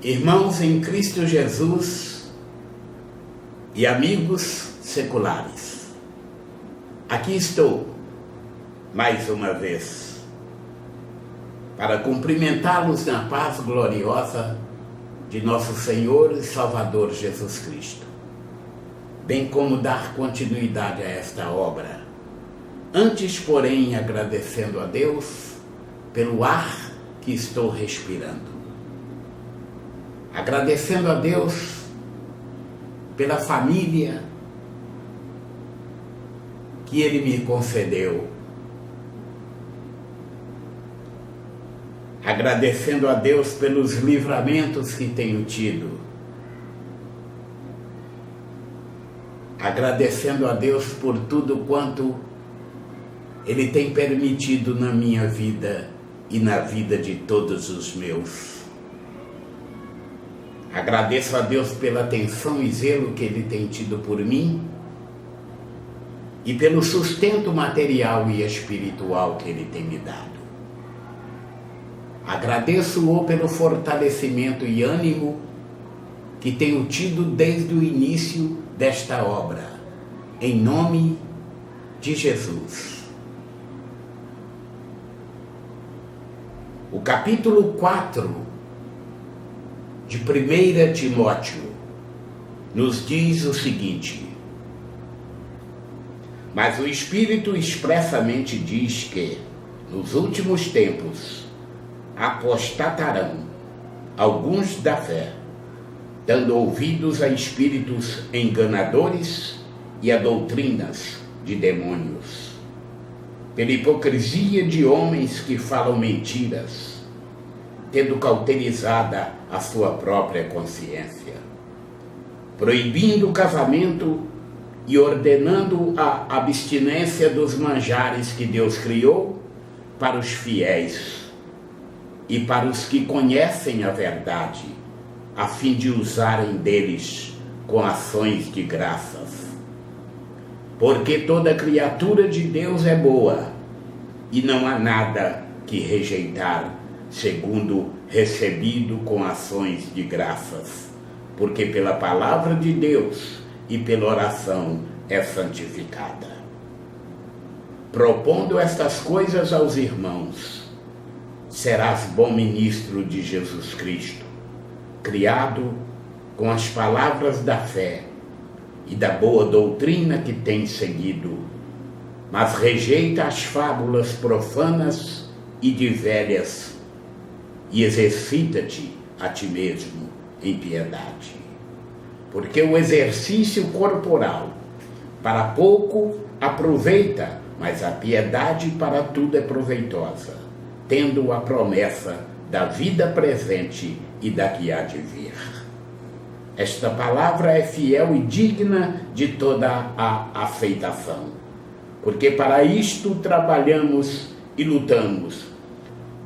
Irmãos em Cristo Jesus e amigos seculares, aqui estou mais uma vez para cumprimentá-los na paz gloriosa de nosso Senhor e Salvador Jesus Cristo, bem como dar continuidade a esta obra. Antes, porém, agradecendo a Deus pelo ar que estou respirando. Agradecendo a Deus pela família que Ele me concedeu. Agradecendo a Deus pelos livramentos que tenho tido. Agradecendo a Deus por tudo quanto Ele tem permitido na minha vida e na vida de todos os meus. Agradeço a Deus pela atenção e zelo que Ele tem tido por mim e pelo sustento material e espiritual que Ele tem me dado. Agradeço-o pelo fortalecimento e ânimo que tenho tido desde o início desta obra, em nome de Jesus. O capítulo 4 de 1 Timóteo nos diz o seguinte: mas o Espírito expressamente diz que, nos últimos tempos, apostatarão alguns da fé, dando ouvidos a espíritos enganadores e a doutrinas de demônios, pela hipocrisia de homens que falam mentiras, tendo cauterizada a sua própria consciência, proibindo o casamento e ordenando a abstinência dos manjares que Deus criou para os fiéis e para os que conhecem a verdade, a fim de usarem deles com ações de graças. Porque toda criatura de Deus é boa, e não há nada que rejeitar, segundo recebido com ações de graças, porque pela palavra de Deus e pela oração é santificada. Propondo estas coisas aos irmãos, serás bom ministro de Jesus Cristo, criado com as palavras da fé e da boa doutrina que tens seguido, mas rejeita as fábulas profanas e de velhas, e exercita-te a ti mesmo em piedade. Porque o exercício corporal para pouco aproveita, mas a piedade para tudo é proveitosa, tendo a promessa da vida presente e da que há de vir. Esta palavra é fiel e digna de toda a aceitação, porque para isto trabalhamos e lutamos,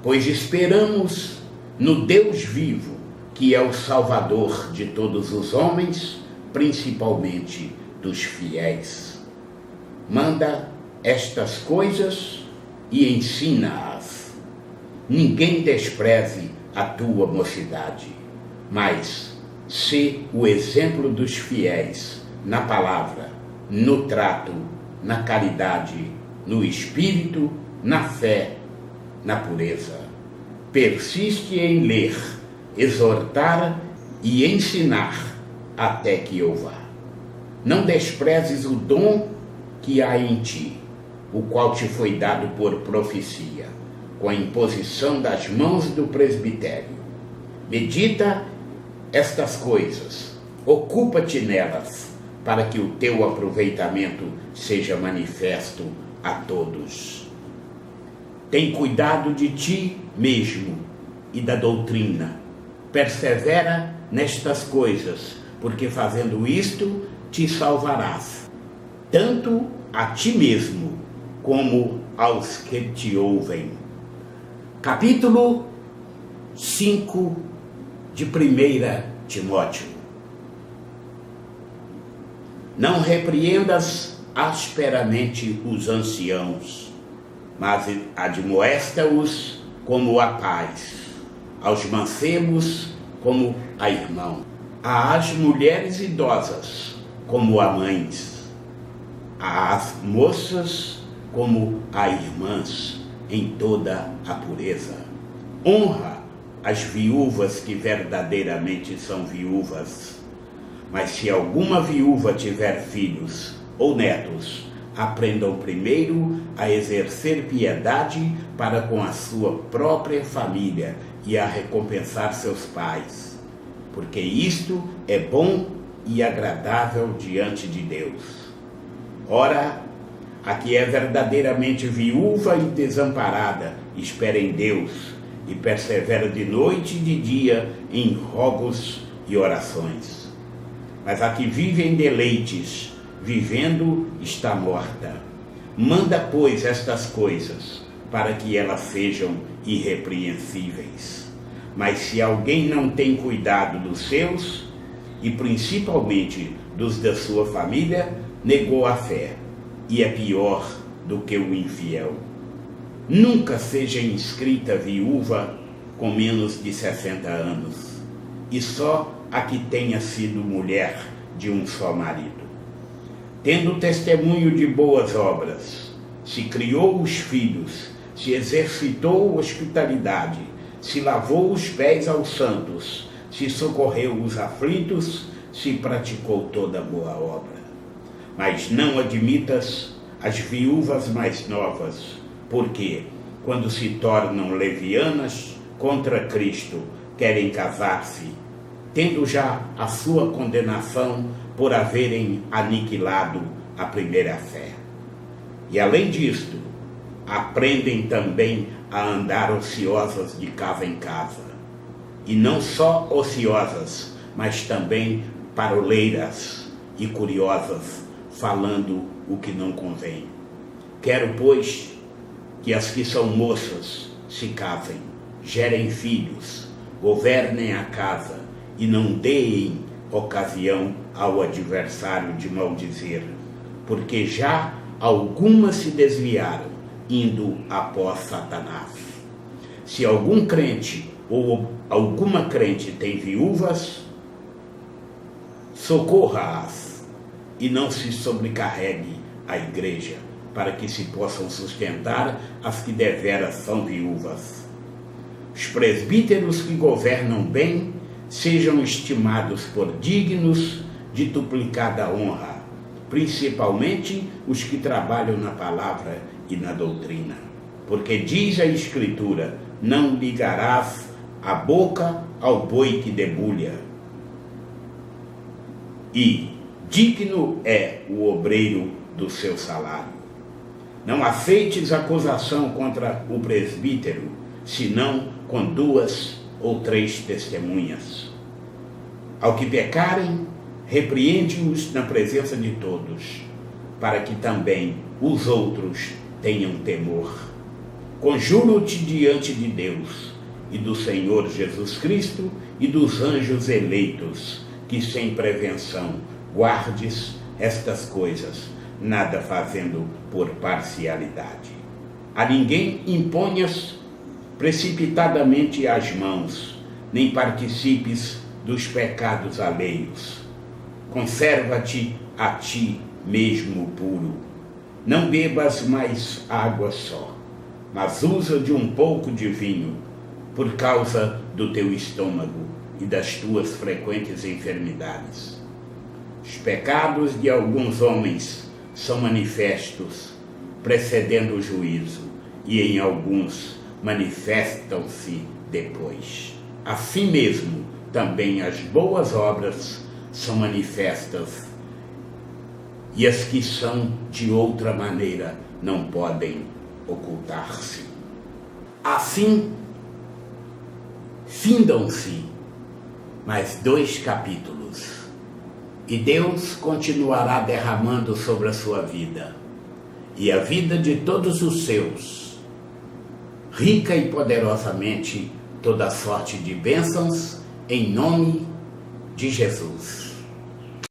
pois esperamos no Deus vivo, que é o Salvador de todos os homens, principalmente dos fiéis. Manda estas coisas e ensina-as. Ninguém despreze a tua mocidade, mas sê o exemplo dos fiéis na palavra, no trato, na caridade, no espírito, na fé, na pureza. Persiste em ler, exortar e ensinar até que eu vá. Não desprezes o dom que há em ti, o qual te foi dado por profecia, com a imposição das mãos do presbitério. Medita estas coisas, ocupa-te nelas, para que o teu aproveitamento seja manifesto a todos. Tem cuidado de ti mesmo e da doutrina. Persevera nestas coisas, porque fazendo isto te salvarás, tanto a ti mesmo como aos que te ouvem. Capítulo 5 de 1 Timóteo. Não repreendas asperamente os anciãos, mas admoesta-os como a paz, aos mancebos como a irmão, às mulheres idosas como a mães, às moças como a irmãs, em toda a pureza. Honra as viúvas que verdadeiramente são viúvas. Mas se alguma viúva tiver filhos ou netos, aprendam primeiro a exercer piedade para com a sua própria família e a recompensar seus pais, porque isto é bom e agradável diante de Deus. Ora, a que é verdadeiramente viúva e desamparada, espera em Deus e persevera de noite e de dia em rogos e orações. Mas a que vive em deleites, vivendo, está morta. Manda, pois, estas coisas, para que elas sejam irrepreensíveis. Mas se alguém não tem cuidado dos seus, e principalmente dos da sua família, negou a fé, e é pior do que o infiel. Nunca seja inscrita viúva com menos de 60 anos, e só a que tenha sido mulher de um só marido. Tendo testemunho de boas obras, se criou os filhos, se exercitou hospitalidade, se lavou os pés aos santos, se socorreu os aflitos, se praticou toda boa obra. Mas não admitas as viúvas mais novas, porque, quando se tornam levianas contra Cristo, querem casar-se, tendo já a sua condenação por haverem aniquilado a primeira fé. E além disto, aprendem também a andar ociosas de casa em casa, e não só ociosas, mas também paroleiras e curiosas, falando o que não convém. Quero, pois, que as que são moças se casem, gerem filhos, governem a casa e não deem ocasião ao adversário de maldizer, porque já algumas se desviaram, indo após Satanás. Se algum crente ou alguma crente tem viúvas, socorra-as e não se sobrecarregue a igreja, para que se possam sustentar as que deveras são viúvas. Os presbíteros que governam bem sejam estimados por dignos de duplicada honra, principalmente os que trabalham na palavra e na doutrina. Porque diz a Escritura: não ligarás a boca ao boi que debulha. E digno é o obreiro do seu salário. Não aceites acusação contra o presbítero, senão com 2 ou 3 testemunhas. Ao que pecarem, repreende-os na presença de todos, para que também os outros tenham temor. Conjuro-te diante de Deus e do Senhor Jesus Cristo e dos anjos eleitos, que sem prevenção guardes estas coisas, nada fazendo por parcialidade. A ninguém imponhas precipitadamente as mãos, nem participes dos pecados alheios. Conserva-te a ti mesmo puro. Não bebas mais água só, mas usa de um pouco de vinho, por causa do teu estômago e das tuas frequentes enfermidades. Os pecados de alguns homens são manifestos, precedendo o juízo, e em alguns manifestam-se depois. Assim mesmo, também as boas obras são manifestas, e as que são de outra maneira não podem ocultar-se. Assim, findam-se mais 2 capítulos, e Deus continuará derramando sobre a sua vida, e a vida de todos os seus, rica e poderosamente, toda sorte de bênçãos, em nome de Jesus.